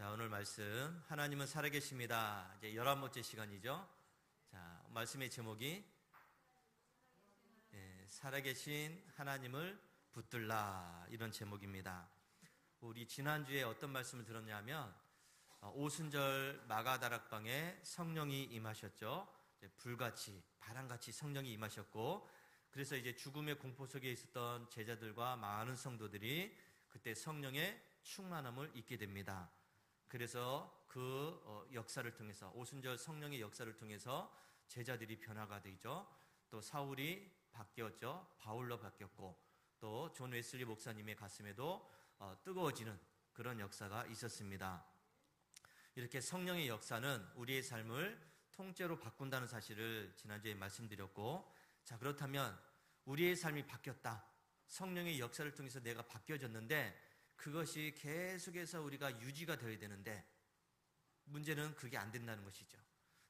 자, 오늘 말씀 하나님은 살아계십니다. 이제 11번째 시간이죠. 자, 말씀의 제목이 살아계신 하나님을 붙들라, 이런 제목입니다. 우리 지난주에 어떤 말씀을 들었냐면 오순절 마가다락방에 성령이 임하셨죠. 불같이 바람같이 성령이 임하셨고, 그래서 이제 죽음의 공포 속에 있었던 제자들과 많은 성도들이 그때 성령의 충만함을 잊게 됩니다. 그래서 그 역사를 통해서, 오순절 성령의 역사를 통해서 제자들이 변화가 되죠. 또 사울이 바뀌었죠. 바울로 바뀌었고, 또 존 웨슬리 목사님의 가슴에도 뜨거워지는 그런 역사가 있었습니다. 이렇게 성령의 역사는 우리의 삶을 통째로 바꾼다는 사실을 지난주에 말씀드렸고, 자, 그렇다면 우리의 삶이 바뀌었다, 성령의 역사를 통해서 내가 바뀌어졌는데 그것이 계속해서 우리가 유지가 되어야 되는데, 문제는 그게 안 된다는 것이죠.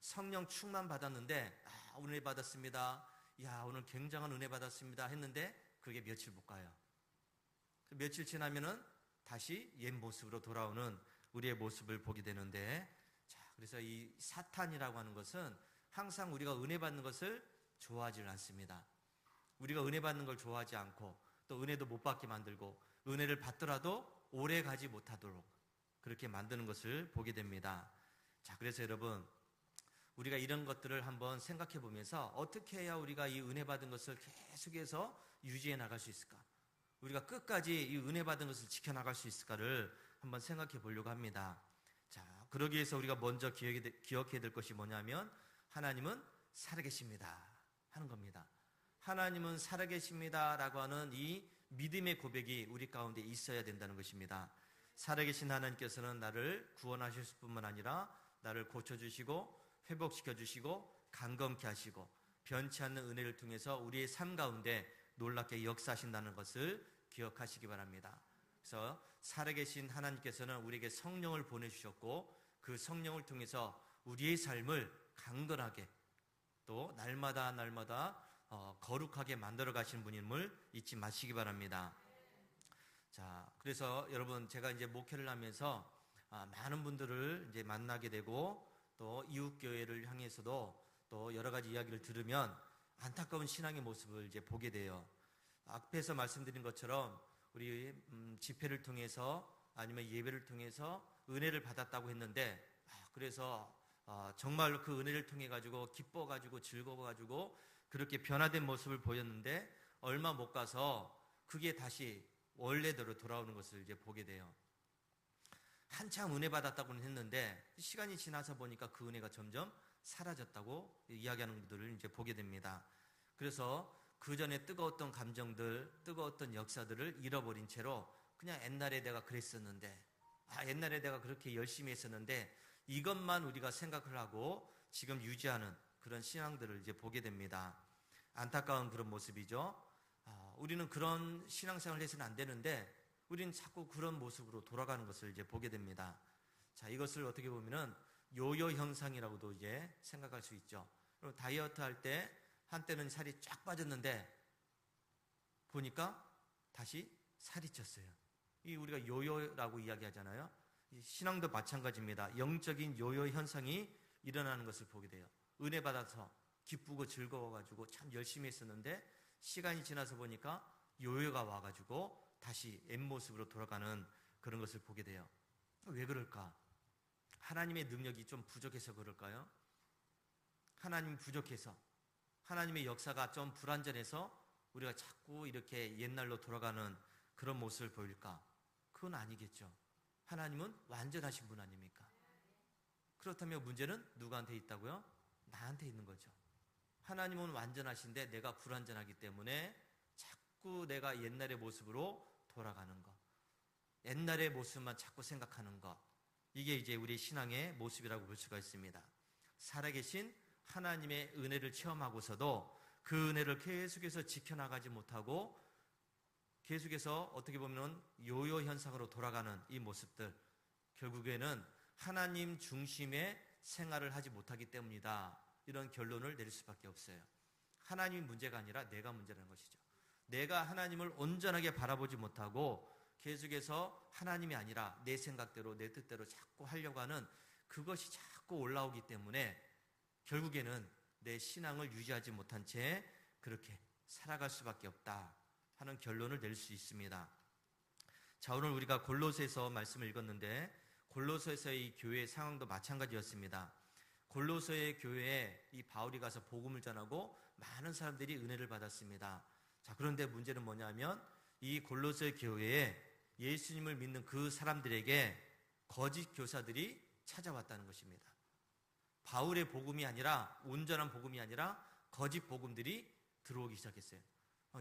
성령 충만 받았는데 은혜 받았습니다, 야 오늘 굉장한 은혜 받았습니다 했는데 그게 며칠 못 가요. 며칠 지나면은 다시 옛 모습으로 돌아오는 우리의 모습을 보게 되는데, 자, 그래서 이 사탄이라고 하는 것은 항상 우리가 은혜 받는 것을 좋아하지 않습니다. 우리가 은혜 받는 걸 좋아하지 않고, 또 은혜도 못 받게 만들고, 은혜를 받더라도 오래 가지 못하도록 그렇게 만드는 것을 보게 됩니다. 자, 그래서 여러분, 우리가 이런 것들을 한번 생각해 보면서 어떻게 해야 우리가 이 은혜 받은 것을 계속해서 유지해 나갈 수 있을까? 우리가 끝까지 이 은혜 받은 것을 지켜나갈 수 있을까를 한번 생각해 보려고 합니다. 자, 그러기 위해서 우리가 먼저 기억해야 될 것이 뭐냐면, 하나님은 살아계십니다 하는 겁니다. 하나님은 살아계십니다 라고 하는 이 믿음의 고백이 우리 가운데 있어야 된다는 것입니다. 살아계신 하나님께서는 나를 구원하실 뿐만 아니라 나를 고쳐주시고 회복시켜주시고 강건케 하시고 변치 않는 은혜를 통해서 우리의 삶 가운데 놀랍게 역사하신다는 것을 기억하시기 바랍니다. 그래서 살아계신 하나님께서는 우리에게 성령을 보내주셨고, 그 성령을 통해서 우리의 삶을 강건하게, 또 날마다 거룩하게 만들어 가신 분임을 잊지 마시기 바랍니다. 자, 그래서 여러분, 제가 이제 목회를 하면서 많은 분들을 이제 만나게 되고, 또 이웃교회를 향해서도 또 여러 가지 이야기를 들으면 안타까운 신앙의 모습을 이제 보게 돼요. 앞에서 말씀드린 것처럼 우리 집회를 통해서 아니면 예배를 통해서 은혜를 받았다고 했는데, 그래서 정말로 그 은혜를 통해 가지고 기뻐 가지고 즐거워 가지고 그렇게 변화된 모습을 보였는데, 얼마 못 가서 그게 다시 원래대로 돌아오는 것을 이제 보게 돼요. 한참 은혜 받았다고는 했는데 시간이 지나서 보니까 그 은혜가 점점 사라졌다고 이야기하는 분들을 이제 보게 됩니다. 그래서 그 전에 뜨거웠던 감정들, 뜨거웠던 역사들을 잃어버린 채로 그냥 옛날에 내가 그랬었는데, 옛날에 내가 그렇게 열심히 했었는데, 이것만 우리가 생각을 하고 지금 유지하는 그런 신앙들을 이제 보게 됩니다. 안타까운 그런 모습이죠. 우리는 그런 신앙생활을 해서는 안 되는데 우리는 자꾸 그런 모습으로 돌아가는 것을 이제 보게 됩니다. 자, 이것을 어떻게 보면은 요요 현상이라고도 이제 생각할 수 있죠. 다이어트 할 때 한때는 살이 쫙 빠졌는데 보니까 다시 살이 쪘어요. 이 우리가 요요라고 이야기하잖아요. 이 신앙도 마찬가지입니다. 영적인 요요 현상이 일어나는 것을 보게 돼요. 은혜 받아서 기쁘고 즐거워가지고 참 열심히 했었는데 시간이 지나서 보니까 요요가 와가지고 다시 옛 모습으로 돌아가는 그런 것을 보게 돼요. 왜 그럴까? 하나님의 능력이 좀 부족해서 그럴까요? 하나님 부족해서, 하나님의 역사가 좀 불완전해서 우리가 자꾸 이렇게 옛날로 돌아가는 그런 모습을 보일까? 그건 아니겠죠. 하나님은 완전하신 분 아닙니까? 그렇다면 문제는 누구한테 있다고요? 나한테 있는 거죠. 하나님은 완전하신데 내가 불완전하기 때문에 자꾸 내가 옛날의 모습으로 돌아가는 것, 옛날의 모습만 자꾸 생각하는 것, 이게 이제 우리 신앙의 모습이라고 볼 수가 있습니다. 살아계신 하나님의 은혜를 체험하고서도 그 은혜를 계속해서 지켜나가지 못하고 계속해서 어떻게 보면 요요 현상으로 돌아가는 이 모습들, 결국에는 하나님 중심의 생활을 하지 못하기 때문이다, 이런 결론을 내릴 수밖에 없어요. 하나님이 문제가 아니라 내가 문제라는 것이죠. 내가 하나님을 온전하게 바라보지 못하고 계속해서 하나님이 아니라 내 생각대로 내 뜻대로 자꾸 하려고 하는 그것이 자꾸 올라오기 때문에 결국에는 내 신앙을 유지하지 못한 채 그렇게 살아갈 수밖에 없다 하는 결론을 낼 수 있습니다. 자, 오늘 우리가 골로새서 말씀을 읽었는데 골로새서의 이 교회의 상황도 마찬가지였습니다. 골로새의 교회에 이 바울이 가서 복음을 전하고 많은 사람들이 은혜를 받았습니다. 자, 그런데 문제는 뭐냐면 이 골로새 교회에 예수님을 믿는 그 사람들에게 거짓 교사들이 찾아왔다는 것입니다. 바울의 복음이 아니라, 온전한 복음이 아니라 거짓 복음들이 들어오기 시작했어요.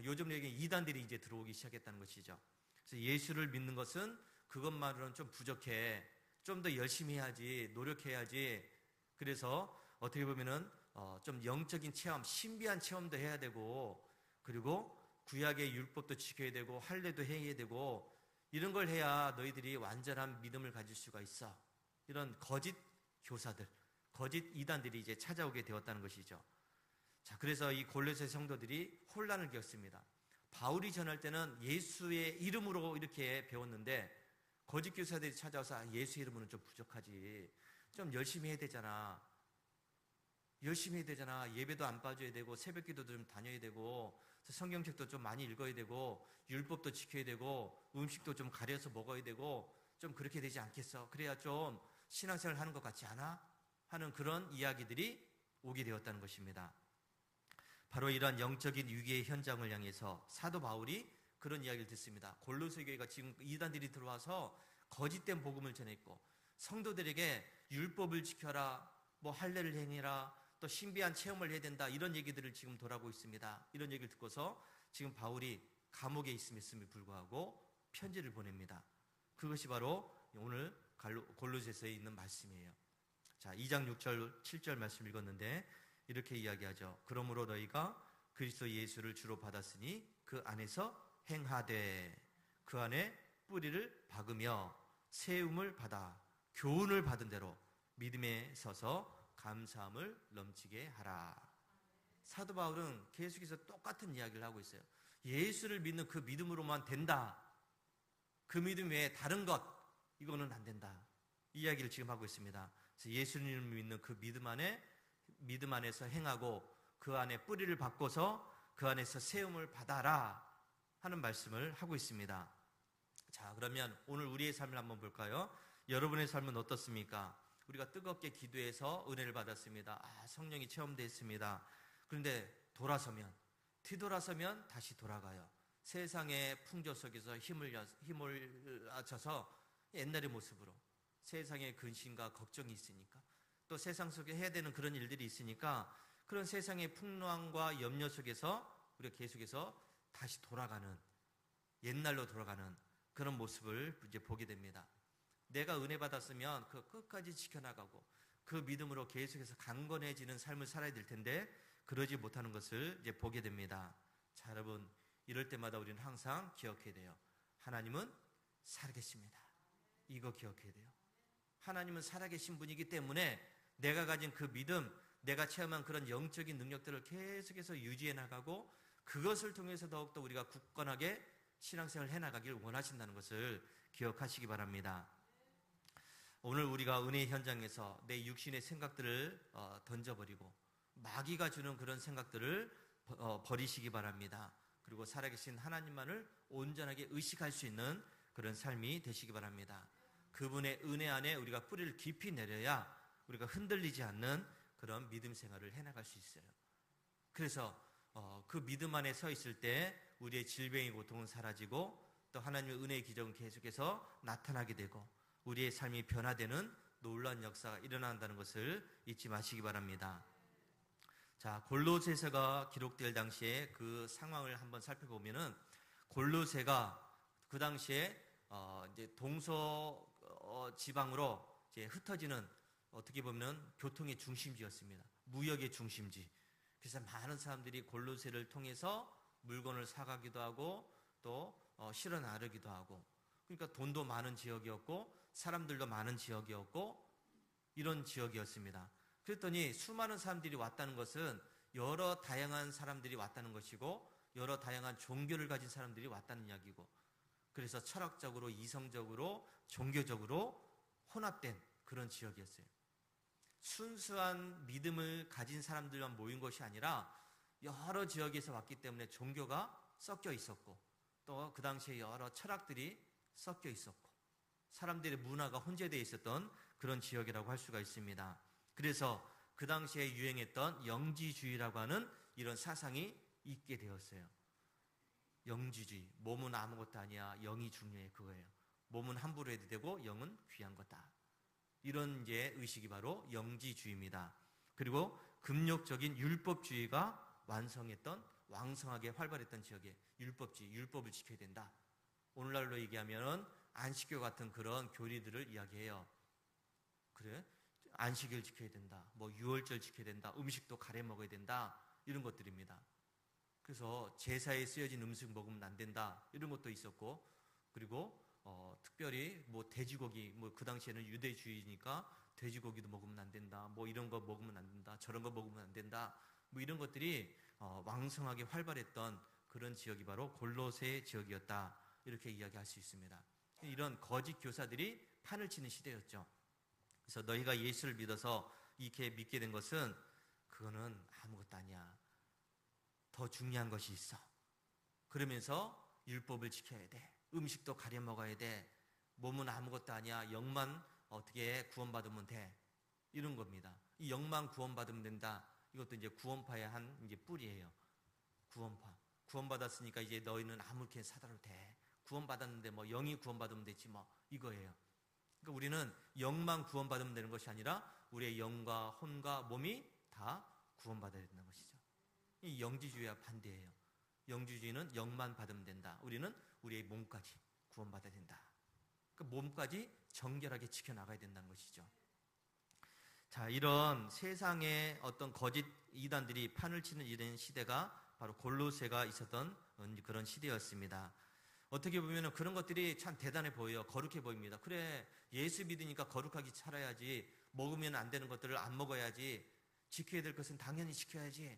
요즘 얘기 이단들이 이제 들어오기 시작했다는 것이죠. 그래서 예수를 믿는 것은 그것만으로는 좀 부족해. 좀 더 열심히 해야지, 노력해야지. 그래서 어떻게 보면은 좀 영적인 체험, 신비한 체험도 해야 되고, 그리고 구약의 율법도 지켜야 되고, 할례도 해야 되고, 이런 걸 해야 너희들이 완전한 믿음을 가질 수가 있어. 이런 거짓 교사들, 거짓 이단들이 이제 찾아오게 되었다는 것이죠. 자, 그래서 이 골로새 성도들이 혼란을 겪습니다. 바울이 전할 때는 예수의 이름으로 이렇게 배웠는데 거짓 교사들이 찾아와서 예수 이름으로는 좀 부족하지. 좀 열심히 해야 되잖아. 열심히 해야 되잖아. 예배도 안 빠져야 되고 새벽 기도도 좀 다녀야 되고 성경책도 좀 많이 읽어야 되고 율법도 지켜야 되고 음식도 좀 가려서 먹어야 되고 좀 그렇게 되지 않겠어? 그래야 좀 신앙생활 하는 것 같지 않아? 하는 그런 이야기들이 오게 되었다는 것입니다. 바로 이러한 영적인 위기의 현장을 향해서 사도 바울이 그런 이야기를 듣습니다. 골로새 교회가 지금 이단들이 들어와서 거짓된 복음을 전했고 성도들에게 율법을 지켜라, 뭐 할례를 행해라, 또 신비한 체험을 해야 된다, 이런 얘기들을 지금 돌아오고 있습니다. 이런 얘기를 듣고서 지금 바울이 감옥에 있음에 불구하고 편지를 보냅니다. 그것이 바로 오늘 골로새서에 있는 말씀이에요. 자, 2장 6절 7절 말씀 읽었는데 이렇게 이야기하죠. 그러므로 너희가 그리스도 예수를 주로 받았으니 그 안에서 행하되 그 안에 뿌리를 박으며 세움을 받아 교훈을 받은 대로 믿음에 서서 감사함을 넘치게 하라. 사도 바울은 계속해서 똑같은 이야기를 하고 있어요. 예수를 믿는 그 믿음으로만 된다. 그 믿음 외에 다른 것, 이거는 안 된다. 이 이야기를 지금 하고 있습니다. 그래서 예수님을 믿는 그 믿음 안에서 행하고 그 안에 뿌리를 박고서 그 안에서 세움을 받아라 하는 말씀을 하고 있습니다. 자, 그러면 오늘 우리의 삶을 한번 볼까요? 여러분의 삶은 어떻습니까? 우리가 뜨겁게 기도해서 은혜를 받았습니다. 성령이 체험됐습니다. 그런데 뒤돌아서면 다시 돌아가요. 세상의 풍조 속에서 힘을 ach어서 옛날의 모습으로 세상의 근심과 걱정이 있으니까 또 세상 속에 해야 되는 그런 일들이 있으니까 그런 세상의 풍랑과 염려 속에서 우리가 계속해서 다시 돌아가는, 옛날로 돌아가는 그런 모습을 이제 보게 됩니다. 내가 은혜 받았으면 그 끝까지 지켜나가고 그 믿음으로 계속해서 강건해지는 삶을 살아야 될 텐데 그러지 못하는 것을 이제 보게 됩니다. 자, 여러분, 이럴 때마다 우리는 항상 기억해야 돼요. 하나님은 살아계십니다. 이거 기억해야 돼요. 하나님은 살아계신 분이기 때문에 내가 가진 그 믿음, 내가 체험한 그런 영적인 능력들을 계속해서 유지해 나가고 그것을 통해서 더욱더 우리가 굳건하게 신앙생활을 해나가길 원하신다는 것을 기억하시기 바랍니다. 오늘 우리가 은혜의 현장에서 내 육신의 생각들을 던져버리고 마귀가 주는 그런 생각들을 버리시기 바랍니다. 그리고 살아계신 하나님만을 온전하게 의식할 수 있는 그런 삶이 되시기 바랍니다. 그분의 은혜 안에 우리가 뿌리를 깊이 내려야 우리가 흔들리지 않는 그런 믿음 생활을 해나갈 수 있어요. 그래서 그 믿음 안에 서 있을 때 우리의 질병의 고통은 사라지고 또 하나님의 은혜의 기적은 계속해서 나타나게 되고 우리의 삶이 변화되는 놀라운 역사가 일어난다는 것을 잊지 마시기 바랍니다. 자, 골로새서가 기록될 당시에 그 상황을 한번 살펴보면은 골로새가 그 당시에 이제 동서 지방으로 이제 흩어지는 어떻게 보면 교통의 중심지였습니다. 무역의 중심지. 그래서 많은 사람들이 골로새를 통해서 물건을 사가기도 하고 또 실어 나르기도 하고, 그러니까 돈도 많은 지역이었고 사람들도 많은 지역이었고 이런 지역이었습니다. 그랬더니 수많은 사람들이 왔다는 것은 여러 다양한 사람들이 왔다는 것이고 여러 다양한 종교를 가진 사람들이 왔다는 이야기고, 그래서 철학적으로, 이성적으로, 종교적으로 혼합된 그런 지역이었어요. 순수한 믿음을 가진 사람들만 모인 것이 아니라 여러 지역에서 왔기 때문에 종교가 섞여 있었고, 또 그 당시에 여러 철학들이 섞여 있었고, 사람들의 문화가 혼재되어 있었던 그런 지역이라고 할 수가 있습니다. 그래서 그 당시에 유행했던 영지주의라고 하는 이런 사상이 있게 되었어요. 영지주의, 몸은 아무것도 아니야, 영이 중요해, 그거예요. 몸은 함부로 해도 되고 영은 귀한 거다. 이런 이제 의식이 바로 영지주의입니다. 그리고 금욕적인 율법주의가 왕성하게 활발했던 지역에 율법주의, 율법을 지켜야 된다. 오늘날로 얘기하면 안식교 같은 그런 교리들을 이야기해요. 그래? 안식일 지켜야 된다. 뭐 유월절 지켜야 된다. 음식도 가려 먹어야 된다. 이런 것들입니다. 그래서 제사에 쓰여진 음식 먹으면 안 된다. 이런 것도 있었고, 그리고 특별히 뭐 돼지고기, 뭐 그 당시에는 유대주의니까 돼지고기도 먹으면 안 된다. 뭐 이런 거 먹으면 안 된다. 저런 거 먹으면 안 된다. 뭐 이런 것들이 왕성하게 활발했던 그런 지역이 바로 골로새 지역이었다. 이렇게 이야기할 수 있습니다. 이런 거짓 교사들이 판을 치는 시대였죠. 그래서 너희가 예수를 믿어서 이렇게 믿게 된 것은 그거는 아무것도 아니야. 더 중요한 것이 있어. 그러면서 율법을 지켜야 돼. 음식도 가려 먹어야 돼. 몸은 아무것도 아니야. 영만 어떻게 구원받으면 돼. 이런 겁니다. 이 영만 구원받으면 된다. 이것도 이제 구원파의 한 이제 뿌리예요. 구원파. 구원받았으니까 이제 너희는 아무렇게 살아도 돼. 구원받았는데 뭐 영이 구원받으면 되지 뭐 이거예요. 그러니까 우리는 영만 구원받으면 되는 것이 아니라 우리의 영과 혼과 몸이 다 구원받아야 되는 것이죠. 이 영지주의와 반대예요. 영지주의는 영만 받으면 된다. 우리는 우리의 몸까지 구원받아야 된다. 그러니까 몸까지 정결하게 지켜나가야 된다는 것이죠. 자, 이런 세상의 어떤 거짓 이단들이 판을 치는 이런 시대가 바로 골로새가 있었던 그런 시대였습니다. 어떻게 보면 그런 것들이 참 대단해 보여요. 거룩해 보입니다. 그래, 예수 믿으니까 거룩하게 살아야지. 먹으면 안 되는 것들을 안 먹어야지. 지켜야 될 것은 당연히 지켜야지.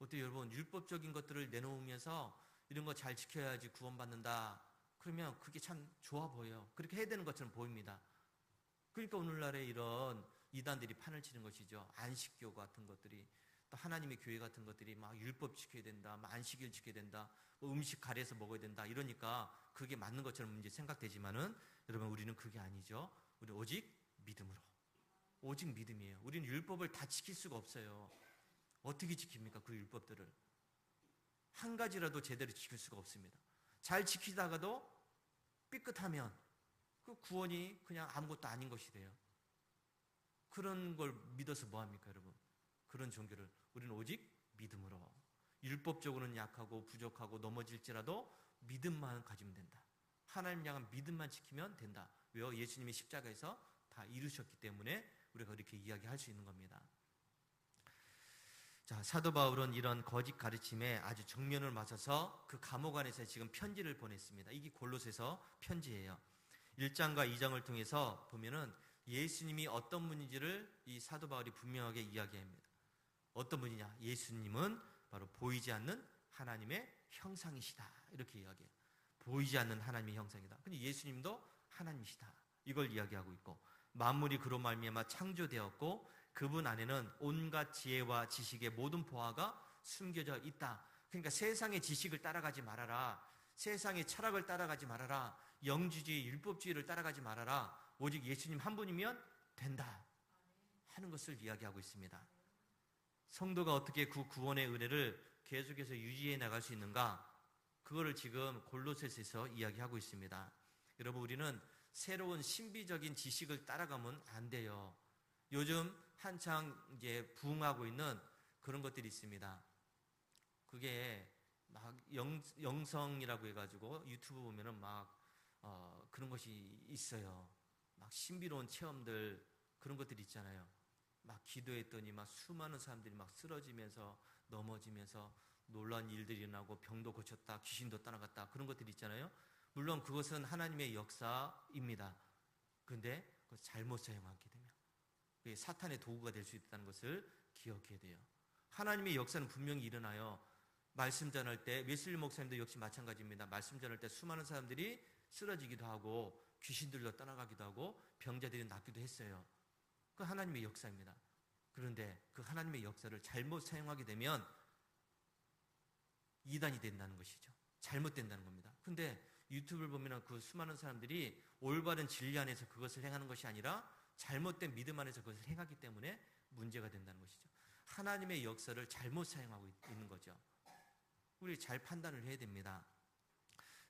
어때요, 여러분? 율법적인 것들을 내놓으면서 이런 거 잘 지켜야지 구원받는다. 그러면 그게 참 좋아 보여요. 그렇게 해야 되는 것처럼 보입니다. 그러니까 오늘날에 이런 이단들이 판을 치는 것이죠. 안식교 같은 것들이, 또 하나님의 교회 같은 것들이 막 율법 지켜야 된다, 막 안식일 지켜야 된다, 뭐 음식 가려서 먹어야 된다 이러니까 그게 맞는 것처럼 이제 생각되지만은 여러분, 우리는 그게 아니죠. 우리 오직 믿음으로, 오직 믿음이에요. 우리는 율법을 다 지킬 수가 없어요. 어떻게 지킵니까? 그 율법들을 한 가지라도 제대로 지킬 수가 없습니다. 잘 지키다가도 삐끗하면 그 구원이 그냥 아무것도 아닌 것이 돼요. 그런 걸 믿어서 뭐합니까, 여러분? 그런 종교를 우리는 오직 믿음으로, 율법적으로는 약하고 부족하고 넘어질지라도 믿음만 가지면 된다. 하나님 향한 믿음만 지키면 된다. 왜요? 예수님이 십자가에서 다 이루셨기 때문에 우리가 그렇게 이야기할 수 있는 겁니다. 자, 사도 바울은 이런 거짓 가르침에 아주 정면을 맞서서 그 감옥 안에서 지금 편지를 보냈습니다. 이게 골로새서 편지예요. 1장과 2장을 통해서 보면은 예수님이 어떤 분인지를 이 사도 바울이 분명하게 이야기합니다. 어떤 분이냐? 예수님은 바로 보이지 않는 하나님의 형상이시다. 이렇게 이야기해요. 보이지 않는 하나님의 형상이다. 근데 예수님도 하나님이시다. 이걸 이야기하고 있고, 만물이 그로 말미암아 창조되었고 그분 안에는 온갖 지혜와 지식의 모든 보화가 숨겨져 있다. 그러니까 세상의 지식을 따라가지 말아라. 세상의 철학을 따라가지 말아라. 영지주의, 율법주의를 따라가지 말아라. 오직 예수님 한 분이면 된다 하는 것을 이야기하고 있습니다. 성도가 어떻게 그 구원의 은혜를 계속해서 유지해 나갈 수 있는가? 그거를 지금 골로새서에서 이야기하고 있습니다. 여러분, 우리는 새로운 신비적인 지식을 따라가면 안 돼요. 요즘 한창 이제 부흥하고 있는 그런 것들이 있습니다. 그게 막 영성이라고 해가지고 유튜브 보면은 막 그런 것이 있어요. 막 신비로운 체험들, 그런 것들이 있잖아요. 막 기도했더니 막 수많은 사람들이 막 쓰러지면서 넘어지면서 놀라운 일들이 일어나고 병도 고쳤다, 귀신도 떠나갔다, 그런 것들이 있잖아요. 물론 그것은 하나님의 역사입니다. 그런데 그걸 잘못 사용하게 되면 그게 사탄의 도구가 될 수 있다는 것을 기억해야 돼요. 하나님의 역사는 분명히 일어나요. 말씀 전할 때 웨슬리 목사님도 역시 마찬가지입니다. 말씀 전할 때 수많은 사람들이 쓰러지기도 하고 귀신들로 떠나가기도 하고 병자들이 낫기도 했어요. 그 하나님의 역사입니다. 그런데 그 하나님의 역사를 잘못 사용하게 되면 이단이 된다는 것이죠. 잘못된다는 겁니다. 근데 유튜브를 보면 그 수많은 사람들이 올바른 진리 안에서 그것을 행하는 것이 아니라 잘못된 믿음 안에서 그것을 행하기 때문에 문제가 된다는 것이죠. 하나님의 역사를 잘못 사용하고 있는 거죠. 우리 잘 판단을 해야 됩니다.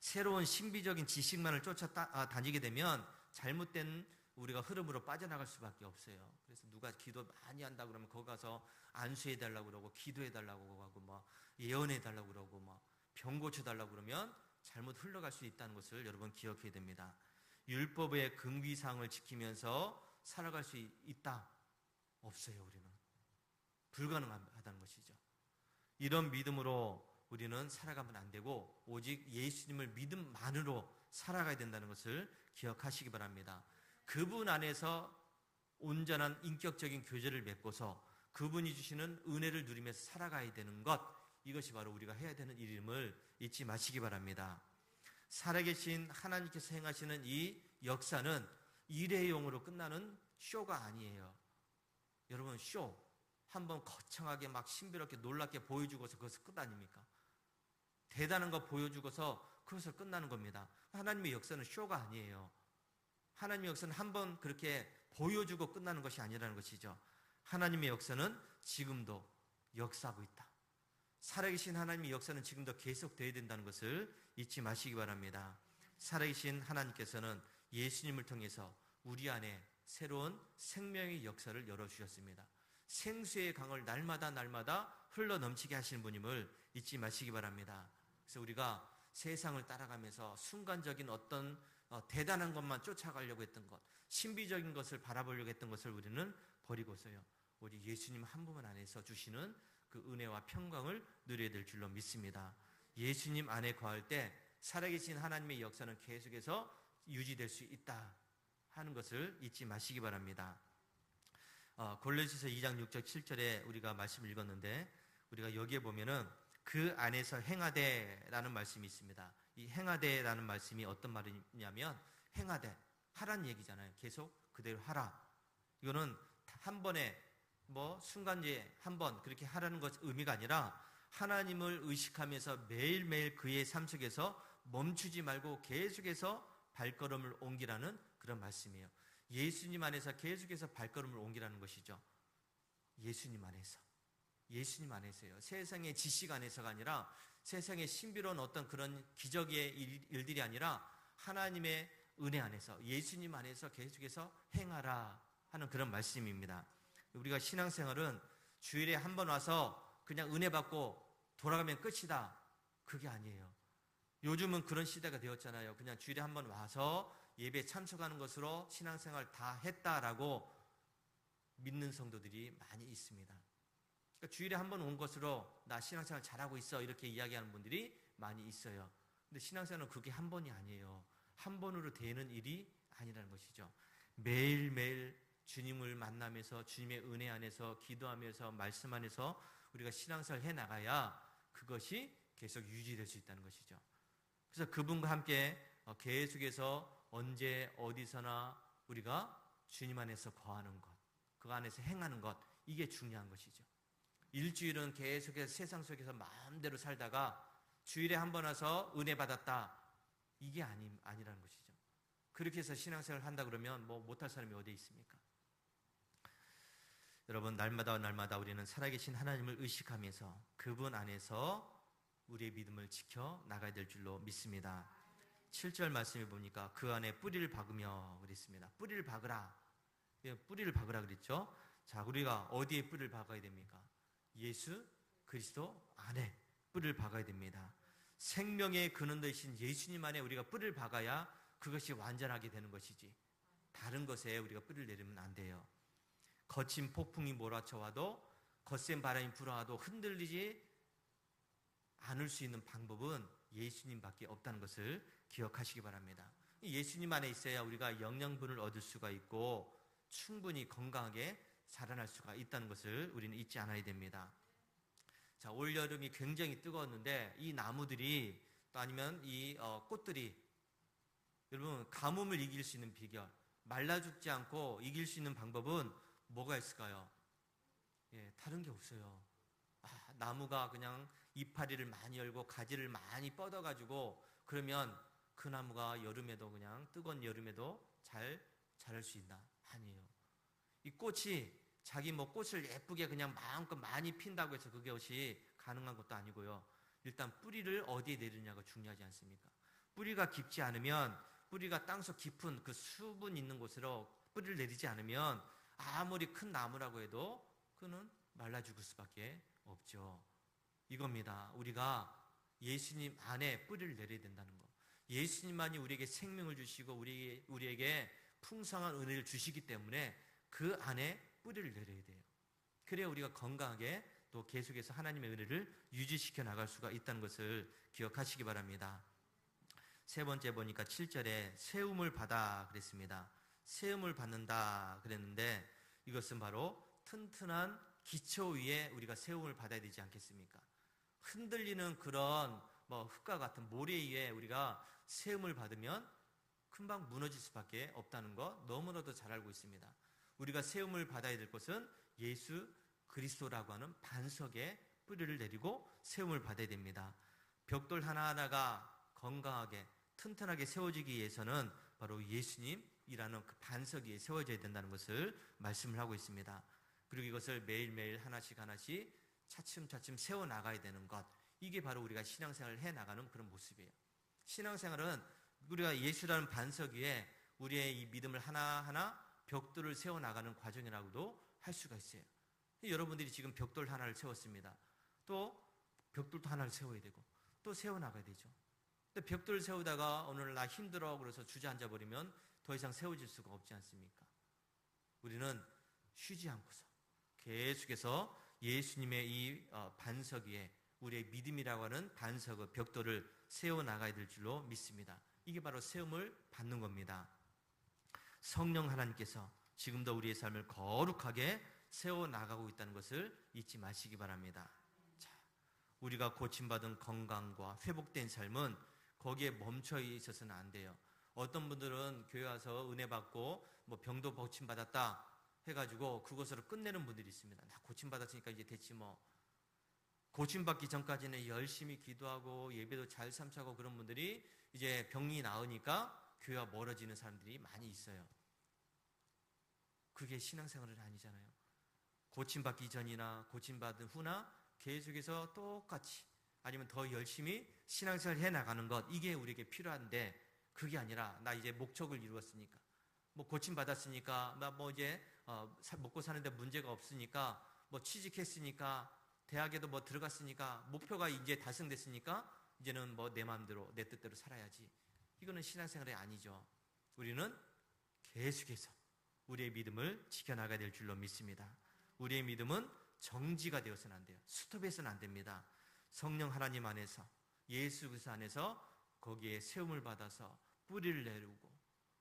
새로운 신비적인 지식만을 쫓아다니게 되면 잘못된 우리가 흐름으로 빠져나갈 수밖에 없어요. 그래서 누가 기도 많이 한다 그러면 거기 가서 안수해 달라고 그러고 기도해 달라고 하고 뭐 예언해 달라고 그러고 뭐 병 고쳐 달라고 그러면 잘못 흘러갈 수 있다는 것을 여러분 기억해야 됩니다. 율법의 금기사항을 지키면서 살아갈 수 있다? 없어요. 우리는 불가능하다는 것이죠. 이런 믿음으로 우리는 살아가면 안 되고 오직 예수님을 믿음만으로 살아가야 된다는 것을 기억하시기 바랍니다. 그분 안에서 온전한 인격적인 교제를 맺고서 그분이 주시는 은혜를 누리면서 살아가야 되는 것, 이것이 바로 우리가 해야 되는 일임을 잊지 마시기 바랍니다. 살아계신 하나님께서 행하시는 이 역사는 일회용으로 끝나는 쇼가 아니에요. 여러분, 쇼 한번 거창하게 막 신비롭게 놀랍게 보여주고서 그것을 끝 아닙니까? 대단한 거 보여주고서 그것을 끝나는 겁니다. 하나님의 역사는 쇼가 아니에요. 하나님의 역사는 한번 그렇게 보여주고 끝나는 것이 아니라는 것이죠. 하나님의 역사는 지금도 역사하고 있다. 살아계신 하나님의 역사는 지금도 계속되어야 된다는 것을 잊지 마시기 바랍니다. 살아계신 하나님께서는 예수님을 통해서 우리 안에 새로운 생명의 역사를 열어주셨습니다. 생수의 강을 날마다 흘러넘치게 하시는 분임을 잊지 마시기 바랍니다. 그래서 우리가 세상을 따라가면서 순간적인 어떤 대단한 것만 쫓아가려고 했던 것, 신비적인 것을 바라보려고 했던 것을 우리는 버리고서요, 우리 예수님 한 분 안에서 주시는 그 은혜와 평강을 누려야 될 줄로 믿습니다. 예수님 안에 거할 때 살아계신 하나님의 역사는 계속해서 유지될 수 있다 하는 것을 잊지 마시기 바랍니다. 골로새서 2장 6절 7절에 우리가 말씀을 읽었는데, 우리가 여기에 보면은 그 안에서 행하되라는 말씀이 있습니다. 이 행하되라는 말씀이 어떤 말이냐면, 행하되, 하라는 얘기잖아요. 계속 그대로 하라. 이거는 한 번에 순간에 한 번 그렇게 하라는 것 의미가 아니라 하나님을 의식하면서 매일매일 그의 삶 속에서 멈추지 말고 계속해서 발걸음을 옮기라는 그런 말씀이에요. 예수님 안에서 계속해서 발걸음을 옮기라는 것이죠. 예수님 안에서. 예수님 안에서요. 세상의 지식 안에서가 아니라 세상의 신비로운 어떤 그런 기적의 일들이 아니라 하나님의 은혜 안에서, 예수님 안에서 계속해서 행하라 하는 그런 말씀입니다. 우리가 신앙생활은 주일에 한 번 와서 그냥 은혜 받고 돌아가면 끝이다. 그게 아니에요. 요즘은 그런 시대가 되었잖아요. 그냥 주일에 한 번 와서 예배에 참석하는 것으로 신앙생활 다 했다라고 믿는 성도들이 많이 있습니다. 그러니까 주일에 한 번 온 것으로 나 신앙생활 잘하고 있어 이렇게 이야기하는 분들이 많이 있어요. 근데 신앙생활은 그게 한 번이 아니에요. 한 번으로 되는 일이 아니라는 것이죠. 매일매일 주님을 만나면서 주님의 은혜 안에서 기도하면서 말씀 안에서 우리가 신앙생활 해나가야 그것이 계속 유지될 수 있다는 것이죠. 그래서 그분과 함께 계속해서 언제 어디서나 우리가 주님 안에서 거하는 것, 그 안에서 행하는 것, 이게 중요한 것이죠. 일주일은 계속해서 세상 속에서 마음대로 살다가 주일에 한 번 와서 은혜 받았다, 이게 아니라는 것이죠. 그렇게 해서 신앙생활을 한다 그러면 못할 사람이 어디 있습니까? 여러분, 날마다 우리는 살아계신 하나님을 의식하면서 그분 안에서 우리의 믿음을 지켜 나가야 될 줄로 믿습니다. 7절 말씀해 보니까 그 안에 뿌리를 박으며 그랬습니다. 뿌리를 박으라. 뿌리를 박으라 그랬죠. 자, 우리가 어디에 뿌리를 박아야 됩니까? 예수 그리스도 안에 뿌리를 박아야 됩니다. 생명의 근원 되신 예수님 안에 우리가 뿌리를 박아야 그것이 완전하게 되는 것이지, 다른 것에 우리가 뿌리를 내리면 안 돼요. 거친 폭풍이 몰아쳐와도 거센 바람이 불어와도 흔들리지 않을 수 있는 방법은 예수님밖에 없다는 것을 기억하시기 바랍니다. 예수님 안에 있어야 우리가 영양분을 얻을 수가 있고 충분히 건강하게 자라날 수가 있다는 것을 우리는 잊지 않아야 됩니다. 자, 올 여름이 굉장히 뜨거웠는데 이 나무들이 또 아니면 이 꽃들이 여러분 가뭄을 이길 수 있는 비결, 말라 죽지 않고 이길 수 있는 방법은 뭐가 있을까요? 예, 다른 게 없어요. 나무가 그냥 이파리를 많이 열고 가지를 많이 뻗어가지고 그러면 그 나무가 여름에도 그냥 뜨거운 여름에도 잘 자랄 수 있나? 아니에요. 이 꽃이 자기 뭐 꽃을 예쁘게 그냥 마음껏 많이 핀다고 해서 그것이 가능한 것도 아니고요. 일단 뿌리를 어디에 내리냐가 중요하지 않습니까? 뿌리가 깊지 않으면 뿌리가 땅속 깊은 그 수분 있는 곳으로 뿌리를 내리지 않으면 아무리 큰 나무라고 해도 그는 말라 죽을 수밖에 없죠. 이겁니다. 우리가 예수님 안에 뿌리를 내려야 된다는 거. 예수님만이 우리에게 생명을 주시고 우리에게 풍성한 은혜를 주시기 때문에 그 안에 뿌리를 내려야 돼요. 그래야 우리가 건강하게 또 계속해서 하나님의 은혜를 유지시켜 나갈 수가 있다는 것을 기억하시기 바랍니다. 세 번째 보니까 7절에 세움을 받아 그랬습니다. 세움을 받는다 그랬는데 이것은 바로 튼튼한 기초 위에 우리가 세움을 받아야 되지 않겠습니까? 흔들리는 그런 흙과 같은 모래 위에 우리가 세움을 받으면 금방 무너질 수밖에 없다는 거 너무나도 잘 알고 있습니다. 우리가 세움을 받아야 될 것은 예수 그리스도라고 하는 반석에 뿌리를 내리고 세움을 받아야 됩니다. 벽돌 하나하나가 건강하게 튼튼하게 세워지기 위해서는 바로 예수님이라는 그 반석 위에 세워져야 된다는 것을 말씀을 하고 있습니다. 그리고 이것을 매일매일 하나씩 차츰차츰 세워나가야 되는 것, 이게 바로 우리가 신앙생활을 해나가는 그런 모습이에요. 신앙생활은 우리가 예수라는 반석 위에 우리의 이 믿음을 하나하나 벽돌을 세워나가는 과정이라고도 할 수가 있어요. 여러분들이 지금 벽돌 하나를 세웠습니다. 또 벽돌도 하나를 세워야 되고 또 세워나가야 되죠. 근데 벽돌을 세우다가 오늘 나 힘들어 그래서 주저앉아 버리면 더 이상 세워질 수가 없지 않습니까? 우리는 쉬지 않고서 계속해서 예수님의 이 반석 위에 우리의 믿음이라고 하는 반석의 벽돌을 세워나가야 될 줄로 믿습니다. 이게 바로 세움을 받는 겁니다. 성령 하나님께서 지금도 우리의 삶을 거룩하게 세워나가고 있다는 것을 잊지 마시기 바랍니다. 자, 우리가 고침받은 건강과 회복된 삶은 거기에 멈춰 있어서는 안 돼요. 어떤 분들은 교회 와서 은혜 받고 병도 고침받았다 해가지고 그것으로 끝내는 분들이 있습니다. 나 고침받았으니까 이제 됐지 뭐. 고침받기 전까지는 열심히 기도하고 예배도 잘 삼차고 그런 분들이 이제 병이 나으니까 교회와 멀어지는 사람들이 많이 있어요. 그게 신앙생활은 아니잖아요. 고침받기 전이나 고침받은 후나 계속해서 똑같이 아니면 더 열심히 신앙생활을 해나가는 것, 이게 우리에게 필요한데 그게 아니라 나 이제 목적을 이루었으니까 고침받았으니까 이제 먹고 사는데 문제가 없으니까 취직했으니까 대학에도 들어갔으니까 목표가 이제 달성됐으니까 이제는 내 마음대로 내 뜻대로 살아야지. 이거는 신앙생활이 아니죠. 우리는 계속해서 우리의 믿음을 지켜나가야 될 줄로 믿습니다. 우리의 믿음은 정지가 되어서는 안 돼요. 스톱해서는 안 됩니다. 성령 하나님 안에서 예수 그리스도 안에서 거기에 세움을 받아서 뿌리를 내리고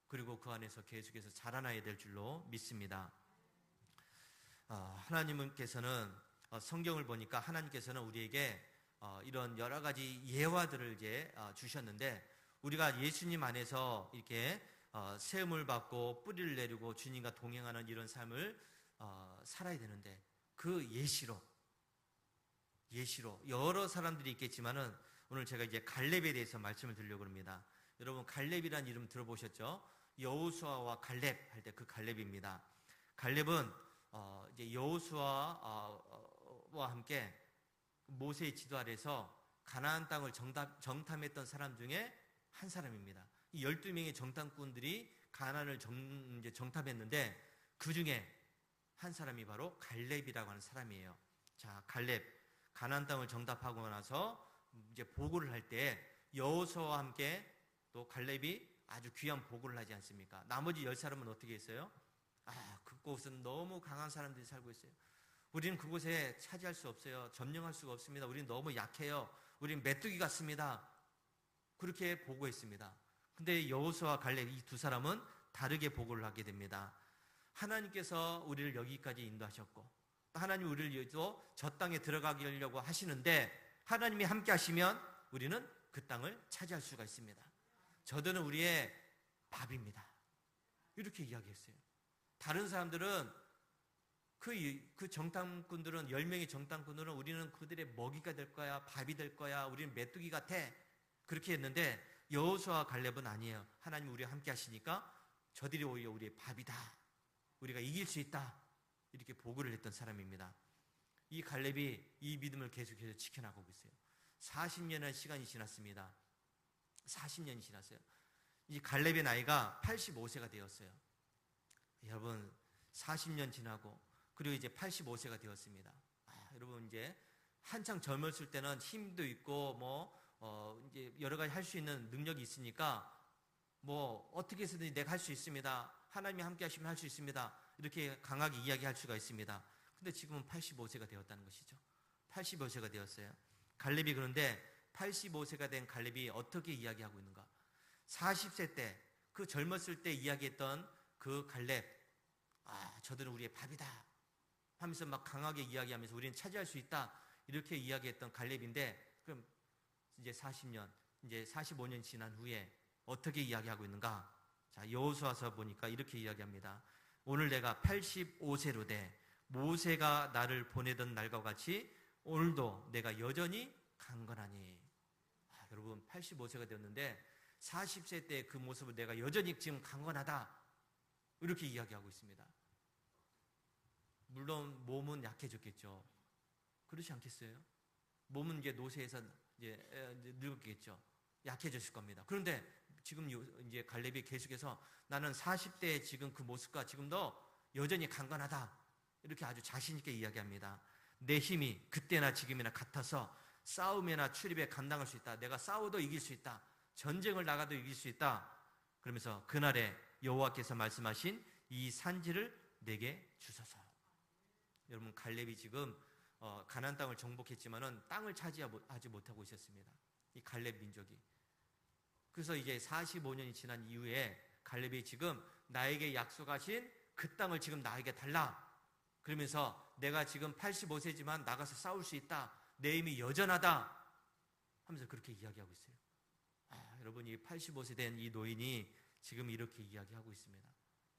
그리고 그 안에서 계속해서 자라나야 될 줄로 믿습니다. 하나님께서는 성경을 보니까 하나님께서는 우리에게 이런 여러 가지 예화들을 이제 주셨는데 우리가 예수님 안에서 이렇게 세움을 받고 뿌리를 내리고 주님과 동행하는 이런 삶을 살아야 되는데 그 예시로 여러 사람들이 있겠지만은 오늘 제가 이제 갈렙에 대해서 말씀을 드리려고 합니다. 여러분 갈렙이라는 이름 들어보셨죠? 여호수아와 갈렙 할 때 그 갈렙입니다. 갈렙은 이제 여호수아와 함께 모세의 지도 아래서 가나안 땅을 정탐했던 사람 중에 한 사람입니다. 이 12명의 정탐꾼들이 가나안을 정탐했는데 그 중에 한 사람이 바로 갈렙이라고 하는 사람이에요. 자, 갈렙 가나안 땅을 정탐하고 나서 이제 보고를 할 때 여호수아와 함께 또 갈렙이 아주 귀한 보고를 하지 않습니까? 나머지 10사람은 어떻게 했어요? 그곳은 너무 강한 사람들이 살고 있어요. 우리는 그곳에 차지할 수 없어요. 점령할 수가 없습니다. 우리는 너무 약해요. 우리는 메뚜기 같습니다. 그렇게 보고했습니다. 근데 여호수아와 갈렙 이 두 사람은 다르게 보고를 하게 됩니다. 하나님께서 우리를 여기까지 인도하셨고 또 하나님 우리를 위해서 저 땅에 들어가려고 하시는데 하나님이 함께 하시면 우리는 그 땅을 차지할 수가 있습니다. 저들은 우리의 밥입니다. 이렇게 이야기했어요. 다른 사람들은 그 정탐꾼들은 10명의 정탐꾼들은 우리는 그들의 먹이가 될 거야, 밥이 될 거야, 우리는 메뚜기 같아, 그렇게 했는데 여호수아와 갈렙은 아니에요. 하나님 우리와 함께 하시니까 저들이 오히려 우리의 밥이다, 우리가 이길 수 있다, 이렇게 보고를 했던 사람입니다. 이 갈렙이 이 믿음을 계속해서 지켜나가고 있어요. 40년의 시간이 지났습니다. 40년이 지났어요. 이 갈렙의 나이가 85세가 되었어요. 여러분 40년 지나고 그리고 이제 85세가 되었습니다. 여러분 이제 한창 젊었을 때는 힘도 있고 이제 여러 가지 할 수 있는 능력이 있으니까 어떻게 해서든지 내가 할 수 있습니다, 하나님이 함께 하시면 할 수 있습니다, 이렇게 강하게 이야기할 수가 있습니다. 근데 지금은 85세가 되었다는 것이죠. 85세가 되었어요. 갈렙이 그런데 85세가 된 갈렙이 어떻게 이야기하고 있는가? 40세 때 그 젊었을 때 이야기했던 그 갈렙, 저들은 우리의 밥이다 하면서 막 강하게 이야기하면서 우리는 차지할 수 있다 이렇게 이야기했던 갈렙인데, 그럼 이제 40년, 이제 45년 지난 후에 어떻게 이야기하고 있는가? 자, 여호수아서 보니까 이렇게 이야기합니다. 오늘 내가 85세로 돼 모세가 나를 보내던 날과 같이 오늘도 내가 여전히 강건하니. 여러분 85세가 되었는데 40세 때 그 모습을 내가 여전히 지금 강건하다 이렇게 이야기하고 있습니다. 물론 몸은 약해졌겠죠. 그렇지 않겠어요? 몸은 이제 노쇠해서 이제 늙었겠죠. 약해졌을 겁니다. 그런데 지금 이제 갈렙이 계속해서 나는 40대의 지금 그 모습과 지금도 여전히 강건하다 이렇게 아주 자신 있게 이야기합니다. 내 힘이 그때나 지금이나 같아서 싸움이나 출입에 감당할 수 있다. 내가 싸워도 이길 수 있다. 전쟁을 나가도 이길 수 있다. 그러면서 그날에 여호와께서 말씀하신 이 산지를 내게 주소서. 여러분 갈렙이 지금 가나안 땅을 정복했지만은 땅을 차지하지 못하고 있었습니다. 이 갈렙 민족이. 그래서 이제 45년이 지난 이후에 갈렙이 지금 나에게 약속하신 그 땅을 지금 나에게 달라. 그러면서 내가 지금 85세지만 나가서 싸울 수 있다. 내 힘이 여전하다 하면서 그렇게 이야기하고 있어요. 여러분 이 85세 된 이 노인이 지금 이렇게 이야기하고 있습니다.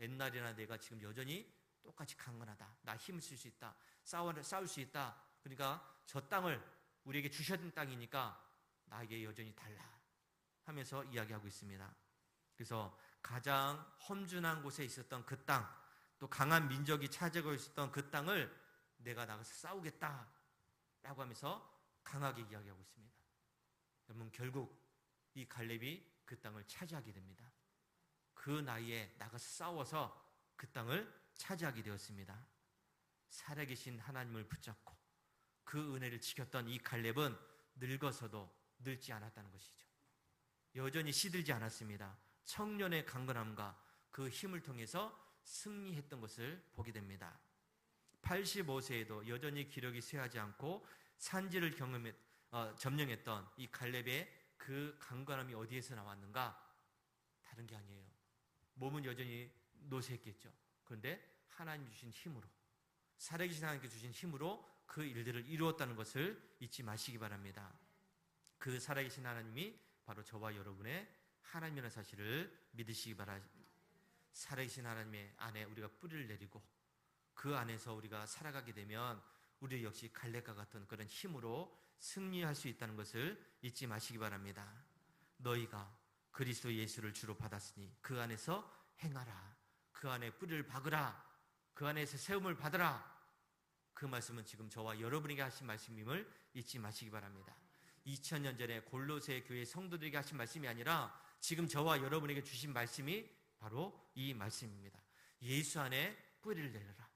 옛날이나 내가 지금 여전히 똑같이 강건하다. 나 힘을 쓸 수 있다. 싸울 수 있다. 그러니까 저 땅을 우리에게 주셨던 땅이니까 나에게 여전히 달라 하면서 이야기하고 있습니다. 그래서 가장 험준한 곳에 있었던 그 땅, 또 강한 민족이 차지하고 있었던 그 땅을 내가 나가서 싸우겠다 라고 하면서 강하게 이야기하고 있습니다. 여러분 결국 이 갈렙이 그 땅을 차지하게 됩니다. 그 나이에 나가서 싸워서 그 땅을 차지하게 되었습니다. 살아계신 하나님을 붙잡고 그 은혜를 지켰던 이 갈렙은 늙어서도 늙지 않았다는 것이죠. 여전히 시들지 않았습니다. 청년의 강건함과 그 힘을 통해서 승리했던 것을 보게 됩니다. 85세에도 여전히 기력이 쇠하지 않고 산지를 점령했던 이 갈렙의 그 강건함이 어디에서 나왔는가? 다른 게 아니에요. 몸은 여전히 노쇠했겠죠. 그런데 하나님 주신 힘으로, 살아계신 하나님께 주신 힘으로 그 일들을 이루었다는 것을 잊지 마시기 바랍니다. 그 살아계신 하나님이 바로 저와 여러분의 하나님이라는 사실을 믿으시기 바랍니다. 살아계신 하나님의 안에 우리가 뿌리를 내리고 그 안에서 우리가 살아가게 되면 우리 역시 갈렙과 같은 그런 힘으로 승리할 수 있다는 것을 잊지 마시기 바랍니다. 너희가 그리스도 예수를 주로 받았으니 그 안에서 행하라. 그 안에 뿌리를 박으라. 그 안에서 세움을 받으라. 그 말씀은 지금 저와 여러분에게 하신 말씀임을 잊지 마시기 바랍니다. 2000년 전에 골로새 교회 성도들에게 하신 말씀이 아니라 지금 저와 여러분에게 주신 말씀이 바로 이 말씀입니다. 예수 안에 뿌리를 내려라.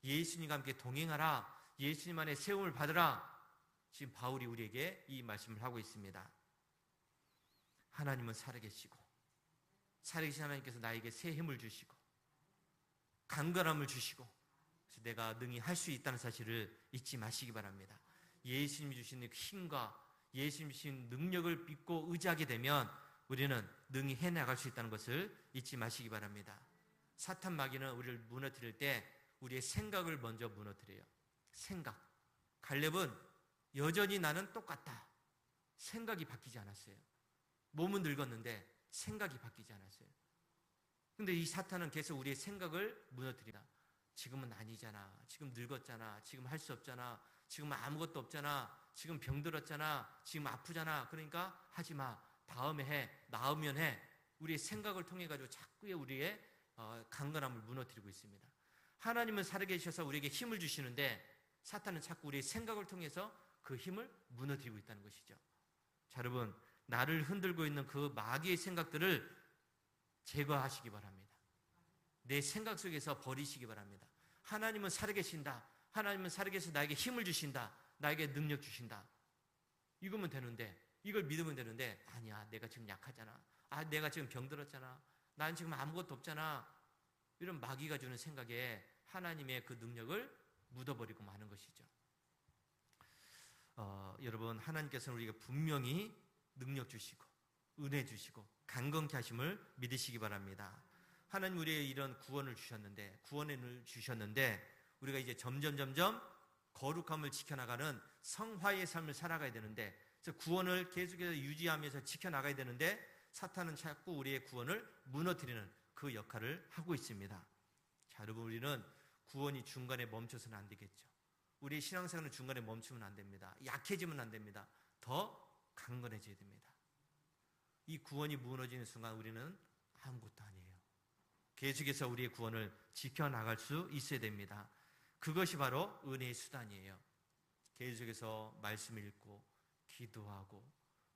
예수님과 함께 동행하라. 예수님 안에 세움을 받으라. 지금 바울이 우리에게 이 말씀을 하고 있습니다. 하나님은 살아계시고 살아계신 하나님께서 나에게 새 힘을 주시고 강건함을 주시고 그래서 내가 능히 할 수 있다는 사실을 잊지 마시기 바랍니다. 예수님이 주신 힘과 예수님이 주신 능력을 믿고 의지하게 되면 우리는 능히 해나갈 수 있다는 것을 잊지 마시기 바랍니다. 사탄 마귀는 우리를 무너뜨릴 때 우리의 생각을 먼저 무너뜨려요. 생각. 갈렙은 여전히 나는 똑같다. 생각이 바뀌지 않았어요. 몸은 늙었는데 생각이 바뀌지 않았어요. 근데 이 사탄은 계속 우리의 생각을 무너뜨립니다. 지금은 아니잖아. 지금 늙었잖아. 지금 할 수 없잖아. 지금 아무것도 없잖아. 지금 병들었잖아. 지금 아프잖아. 그러니까 하지 마. 다음에 해. 나으면 해. 우리의 생각을 통해 가지고 자꾸 우리의 강건함을 무너뜨리고 있습니다. 하나님은 살아계셔서 우리에게 힘을 주시는데 사탄은 자꾸 우리의 생각을 통해서 그 힘을 무너뜨리고 있다는 것이죠. 자, 여러분, 나를 흔들고 있는 그 마귀의 생각들을 제거하시기 바랍니다. 내 생각 속에서 버리시기 바랍니다. 하나님은 살아계신다. 하나님은 살아계셔서 나에게 힘을 주신다. 나에게 능력 주신다. 이거면 되는데, 이걸 믿으면 되는데, 아니야, 내가 지금 약하잖아. 내가 지금 병들었잖아. 난 지금 아무것도 없잖아. 이런 마귀가 주는 생각에 하나님의 그 능력을 묻어버리고 마는 것이죠. 여러분, 하나님께서는 우리가 분명히 능력 주시고 은혜 주시고 강건케 하심을 믿으시기 바랍니다. 하나님 우리의 이런 구원을 주셨는데 우리가 이제 점점 거룩함을 지켜나가는 성화의 삶을 살아가야 되는데, 그래서 구원을 계속해서 유지하면서 지켜나가야 되는데 사탄은 자꾸 우리의 구원을 무너뜨리는 그 역할을 하고 있습니다. 자, 여러분, 우리는 구원이 중간에 멈춰서는 안 되겠죠. 우리의 신앙생활은 중간에 멈추면 안 됩니다. 약해지면 안 됩니다. 더 강건해져야 됩니다. 이 구원이 무너지는 순간 우리는 아무것도 아니에요. 계속해서 우리의 구원을 지켜나갈 수 있어야 됩니다. 그것이 바로 은혜의 수단이에요. 계속해서 말씀 읽고 기도하고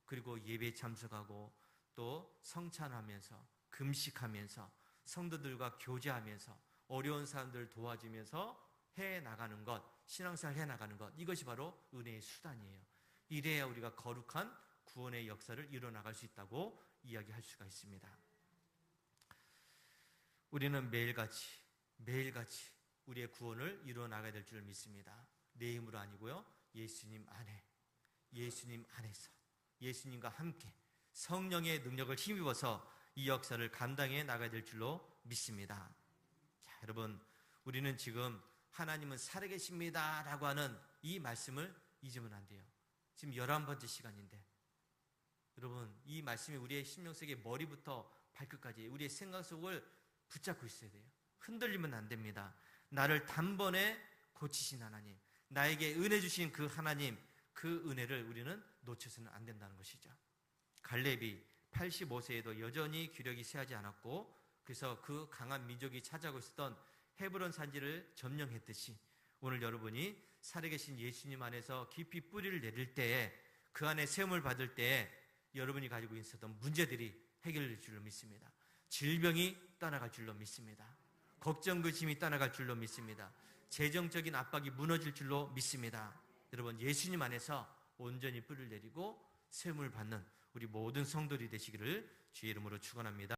그리고 예배에 참석하고 또 성찬하면서 금식하면서 성도들과 교제하면서 어려운 사람들을 도와주면서 해나가는 것, 신앙생활 해나가는 것, 이것이 바로 은혜의 수단이에요. 이래야 우리가 거룩한 구원의 역사를 이뤄나갈 수 있다고 이야기할 수가 있습니다. 우리는 매일같이 우리의 구원을 이뤄나가야 될 줄 믿습니다. 내 힘으로 아니고요, 예수님 안에, 예수님 안에서, 예수님과 함께 성령의 능력을 힘입어서 이 역사를 감당해 나가야 될 줄로 믿습니다. 자, 여러분, 우리는 지금 하나님은 살아계십니다 라고 하는 이 말씀을 잊으면 안 돼요. 지금 11번째 시간인데 여러분, 이 말씀이 우리의 심령 속에 머리부터 발끝까지 우리의 생각 속을 붙잡고 있어야 돼요. 흔들리면 안 됩니다. 나를 단번에 고치신 하나님, 나에게 은혜 주신 그 하나님, 그 은혜를 우리는 놓쳐서는 안 된다는 것이죠. 갈렙이 85세에도 여전히 기력이 쇠하지 않았고, 그래서 그 강한 민족이 차지하고 있었던 헤브론 산지를 점령했듯이 오늘 여러분이 살아계신 예수님 안에서 깊이 뿌리를 내릴 때에, 그 안에 세움을 받을 때에 여러분이 가지고 있었던 문제들이 해결될 줄로 믿습니다. 질병이 떠나갈 줄로 믿습니다. 걱정, 근심이 떠나갈 줄로 믿습니다. 재정적인 압박이 무너질 줄로 믿습니다. 여러분, 예수님 안에서 온전히 뿌리를 내리고 세움을 받는 우리 모든 성도들이 되시기를 주의 이름으로 축원합니다.